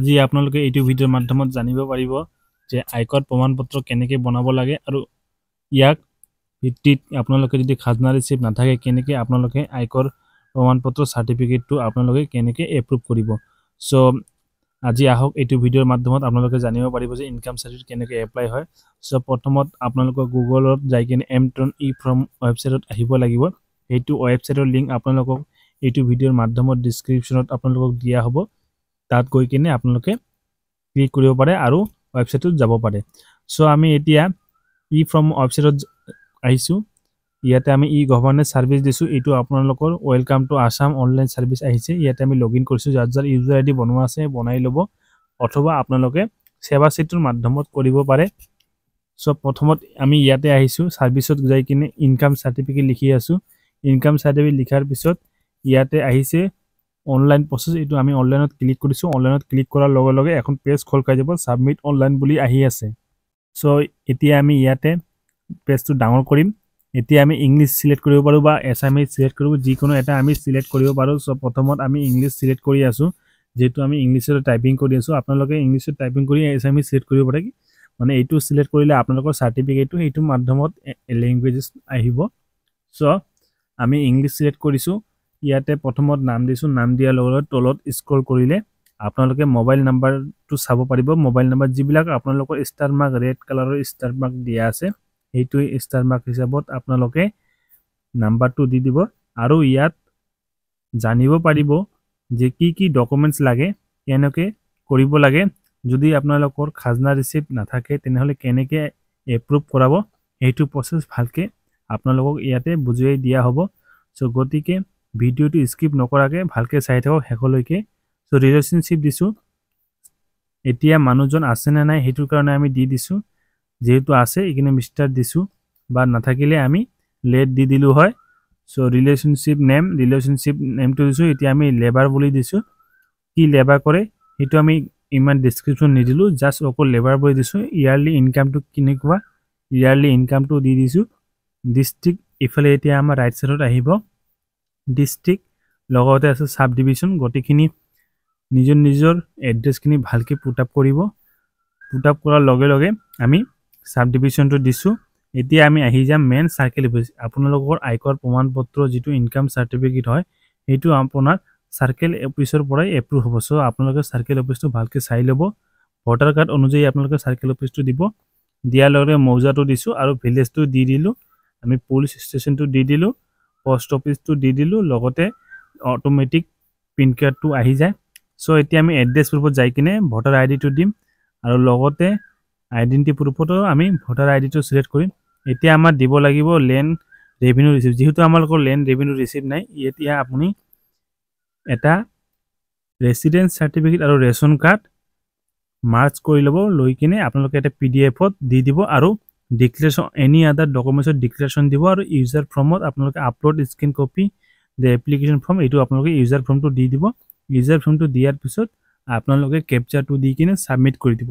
আজি আপোনালোকে এইটো ভিডিঅ'ৰ মাধ্যমত জানিব পাৰিব যে আয়কৰ প্ৰমাণপত্ৰ কেনেকৈ বনাব লাগে আৰু ইয়াক ভিত্তিত আপোনালোকে যদি খাজনা ৰিচিপ্ট নাথাকে কেনেকৈ আপোনালোকে আয়কৰ প্ৰমাণপত্ৰ সাৰ্টিফিকেটটো আপোনালোকে কেনেকৈ এপ্ৰুভ কৰিব। সো আজি আহক এইটো ভিডিঅ'ৰ মাধ্যমত আপোনালোকে জানিব পাৰিব যে ইনকাম সাৰ্টিফিকেট কেনেকৈ এপ্লাই হয়। সো প্ৰথমত আপোনালোকে গুগলত যাই কিনে এমট্ৰন ই ফৰ্ম ৱেবসাইটত আহিব লাগিব। এইটো ৱেবসাইটৰ লিংক আপোনালোকক এইটো ভিডিঅ'ৰ মাধ্যমত ডিসক্ৰিপশনত আপোনালোকক দিয়া হ'ব। তাত গৈ কিনে আপোনালোকে ক্লিক কৰিব পাৰে আৰু ৱেবসাইটত যাব পাৰে। সো আমি এতিয়া ই ফৰ্ম ৱেবসাইটত আহিছো। ইয়াতে আমি ই গভৰ্নেন্স সাৰ্ভিস দিছো। এইটো আপোনালোকৰ welcome to Assam online service আহিছে। ইয়াতে আমি লগইন কৰিছো। যাৰ ইউজাৰ আইডি বনোৱা আছে বনাই ল'ব, অথবা আপোনালোকে সেৱা সেতুৰ মাধ্যমত কৰিব পাৰে। সো প্ৰথমত আমি ইয়াতে আহিছো, সাৰ্ভিসত যাই কিনে ইনকাম সাৰ্টিফিকেট লিখি আছো। ইনকাম সাৰ্টিফিকেট লিখাৰ পিছত ইয়াতে আহিছে অনলাইন প্ৰসেস। এইটো আমি অনলাইনত ক্লিক কৰিছো। অনলাইনত ক্লিক কৰাৰ লগে লগে এখন পেজ খোল খাই যাব, সাবমিট অনলাইন বুলি আহি আছে। সো এতিয়া আমি ইয়াতে পেজটো ডাউনলোড কৰিম। এতিয়া আমি ইংলিশ সিলেক্ট কৰিব পাৰো বা এছামিজ সিলেক্ট কৰিব, যিকোনো এটা আমি সিলেক্ট কৰিব পাৰো। সো প্ৰথমত আমি ইংলিশ সিলেক্ট কৰি আছো, যেহেতু আমি ইংলিশত টাইপিং কৰি আছো। আপোনালোকে ইংলিশত টাইপিং কৰি এছামিজ সিলেক্ট কৰিব পাৰে, মানে এইটো সিলেক্ট কৰিলে আপোনালোকৰ সাৰ্টিফিকেটটো এইটো মাধ্যমত ল্যাঙ্গুৱেজেস আহিব। সো আমি ইংলিশ সিলেক্ট কৰিছো। ইয়াতে প্ৰথমত নাম দিছো। নাম দিয়াৰ লগে লগে তলত স্ক্ৰল কৰিলে আপোনালোকে মোবাইল নাম্বাৰটো চাব পাৰিব। মোবাইল নাম্বাৰ যিবিলাক আপোনালোকৰ ষ্টাৰ মাৰ্ক ৰেড কালাৰৰ ষ্টাৰ মাৰ্ক দিয়া আছে, এইটো ষ্টাৰ মাৰ্ক হিচাপত আপোনালোকে নাম্বাৰটো দি দিব আৰু ইয়াত জানিব পাৰিব যে কি ডকুমেন্টস লাগে, কেনেকৈ কৰিব লাগে। যদি আপোনালোকৰ খাজনা ৰিচিপ্ট নাথাকে তেনেহলে কেনেকৈ এপ্ৰুভ কৰাব, এইটো প্ৰসেস ভালকে আপোনালোকক ইয়াতে বুজাই দিয়া হ'ব। সো গতিকে ভিডিওটো স্কিপ নকৰাকে ভালকে চাই থাকক শেষলৈকে। সো ৰিলেশনশিপ দিছো। এতিয়া মানুহজন আছে নে নাই হেতুৰ কাৰণে আমি দি দিছো। যেহেতু আছে এখানে মিস্টার দিছো, বা নাথাকিলে আমি লেট দি দিলো হয়। সো রিলেশনশিপ নেমটো দিছো। এতিয়া আমি লেবার বুলি দিছো। কি লেবার কৰে হেতু আমি ইমান ডেসক্ৰিপশন নিদিলো, জাস্ট অকল লেবাৰ বুলি দিছো। ইয়াৰলি ইনকামটো কিনেকুৱা, ইয়াৰলি ইনকামটো দি দিছো। ডিস্ট্ৰিক্ট ইফালে এতিয়া আমাৰ ৰাইট সাইডত আহিব ডিস্ট্ৰিক্ট, লগতে আছে সাব ডিভিশন। গটিখিনি নিজৰ এড্ৰেছখিনি ভালকে পুট আপ কৰিব। পুট আপ কৰাৰ লগে লগে আমি সাব ডিভিশনটো দিছো। এতিয়া আমি আহি যাম মেন সার্কেল অফিস। আপোনালোকৰ আয়কৰ প্ৰমাণপত্ৰ যেটো ইনকাম সাৰ্টিফিকেট হয়, হেতু আপোনাৰ সাৰ্কেল অফিসৰ পৰাই এপ্ৰুভ হ'ব। সো আপোনালোকে সাৰ্কেল অফিসটো ভালকে চাই ল'ব। ভোটাৰ কাৰ্ড অনুযায়ী আপোনালোকে সাৰ্কেল অফিসটো দিব। দিয়াৰ লগে মৌজাটো দিছো আৰু ভিলেজটো দি দিলো। আমি পুলিশ স্টেশনটো দি দিলো, পোস্ট অফিসটো দি দিলো, লগতে অটোমেটিক পিন কাৰ্ডটো আহি যায়। সো এতিয়া আমি এড্ৰেছ প্ৰুফত যাই কিনে ভোটাৰ আইডিটো দিম আৰু লগতে আইডেন্টি প্ৰুফতো আমি ভোটাৰ আইডিটো সিলেক্ট কৰিম। এতিয়া আমাৰ দিব লাগিব ল্যান্ড ৰেভিনিউ ৰিসিপ্ট। যেহেতু আমালোকৰ ল্যান্ড ৰেভিনিউ ৰিসিপ্ট নাই, এতিয়া আপুনি এটা ৰেসিডেন্স সাৰ্টিফিকেট আৰু ৰেশন কাৰ্ড মাৰ্জ কৰি ল'ব, লৈ কিনে আপোনালোকে এটা পিডিএফত দি দিব আৰু ডিক্লেৰেশন এনি আদাৰ ডকুমেন্টছৰ ডিক্লেৰেশন দিব আৰু ইউজাৰ ফৰ্মত আপোনালোকে আপলোড স্ক্যান কপি দে এপ্লিকেশন ফৰ্ম, এইটো আপোনালোকে ইউজাৰ ফৰ্মটো দি দিব। ইউজাৰ ফৰ্মটো দিয়াৰ পিছত আপোনালোকে ক্যাপচাটো দি কিনে সাবমিট কৰি দিব।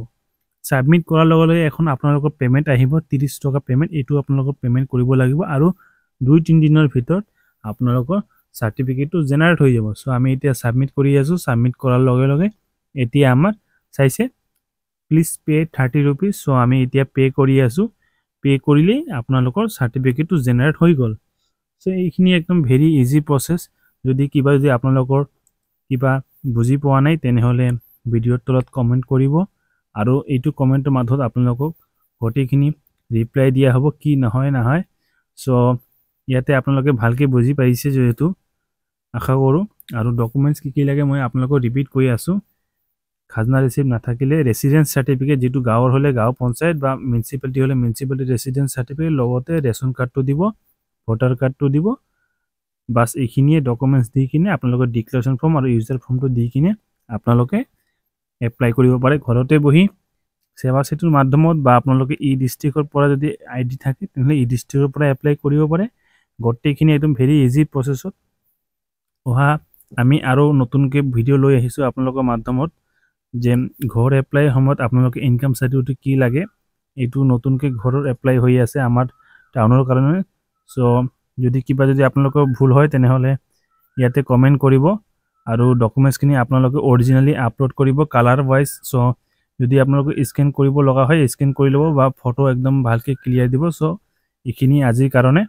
সাবমিট কৰাৰ লগে লগে এখন আপোনালোকৰ পেমেন্ট আহিব, 30 টকা পেমেন্ট। এইটো আপোনালোকৰ পেমেন্ট কৰিব লাগিব আৰু 2-3 দিনৰ ভিতৰত আপোনালোকৰ সাৰ্টিফিকেটটো জেনাৰেট হৈ যাব। সো আমি এতিয়া সাবমিট কৰি আছো। সাবমিট কৰাৰ লগে লগে এতিয়া আমাৰ চাইছে প্লিজ পে 30 rupees। সো আমি এতিয়া পে কৰি আছো। পে কৰিলে আপোনালোকৰ সাৰ্টিফিকেটটো জেনাৰেট হৈ গল। সো এইখিনি একদম ভেৰি ইজি প্ৰসেস। যদি আপোনালোকৰ কিবা বুজি পোৱা নাই তেনেহলে ভিডিওৰ তলত কমেন্ট কৰিব আৰু এইটো কমেন্টৰ মাধ্যমত আপোনালোকক গটিখিনি ৰিপ্লাই দিয়া হ'ব কি নহয়। সো ইয়াতে আপোনালোকে ভালকে বুজি পাইছে যেহেতু আশা কৰো। আৰু ডকুমেন্টস কি লাগে মই আপোনালোকক ৰিপিট কৰি আছো। খাজনা ৰিচিপ্ট নাথাকিলে ৰেসিডেন্স সাৰ্টিফিকেট, যেটো গাঁৱৰ হলে গাঁও পঞ্চায়ত বা মিউনিসিপালিটি হলে মিউনিসিপালিটি ৰেসিডেন্স সাৰ্টিফিকেট, লগতে ৰেশন কাৰ্ডটো দিব, ভোটাৰ কাৰ্ডটো দিব। বাস এইখিনিয়ে ডকুমেন্টস দি কিনে আপোনালোকৰ ডিক্লেৰেশন ফৰ্ম আৰু ইউজাৰ ফৰ্মটো দি কিনে আপোনালোকে এপ্লাই কৰিব পাৰে ঘৰতে বহি সেৱা সেতুৰ মাধ্যমত। বা আপোনালোকে ই ডিস্ট্ৰিক্টৰ পৰা যদি আইডি থাকে তেনেহলে ই ডিস্ট্ৰিক্টৰ পৰা এপ্লাই কৰিব পাৰে। গটেইখিনি একদম ভেৰি ইজি প্ৰসেছত। আমি আৰু নতুনকে ভিডিও লৈ আহিছো আপোনালোকৰ মাধ্যমত যে ঘৰ এপ্লাই সময়ত আপোনালোকে ইনকাম সাৰ্টিফিকেট কি লাগে। এইটো নতুনকে ঘৰৰ এপ্লাই হৈ আছে আমাৰ টাউনৰ কাৰণে। সো যদি আপোনালোকৰ ভুল হয় তেনেহলে ইয়াতে কমেন্ট কৰিব আৰু ডকুমেণ্টছখিনি আপোনালোকে অৰিজিনালি আপলোড কৰিব কালাৰ ৱাইজ চ' যদি আপোনালোকে স্কেন কৰিব লগা হয় স্কেন কৰি ল'ব বা ফটো একদম ভালকৈ ক্লিয়াৰ দিব চ' এইখিনি আজিৰ কাৰণে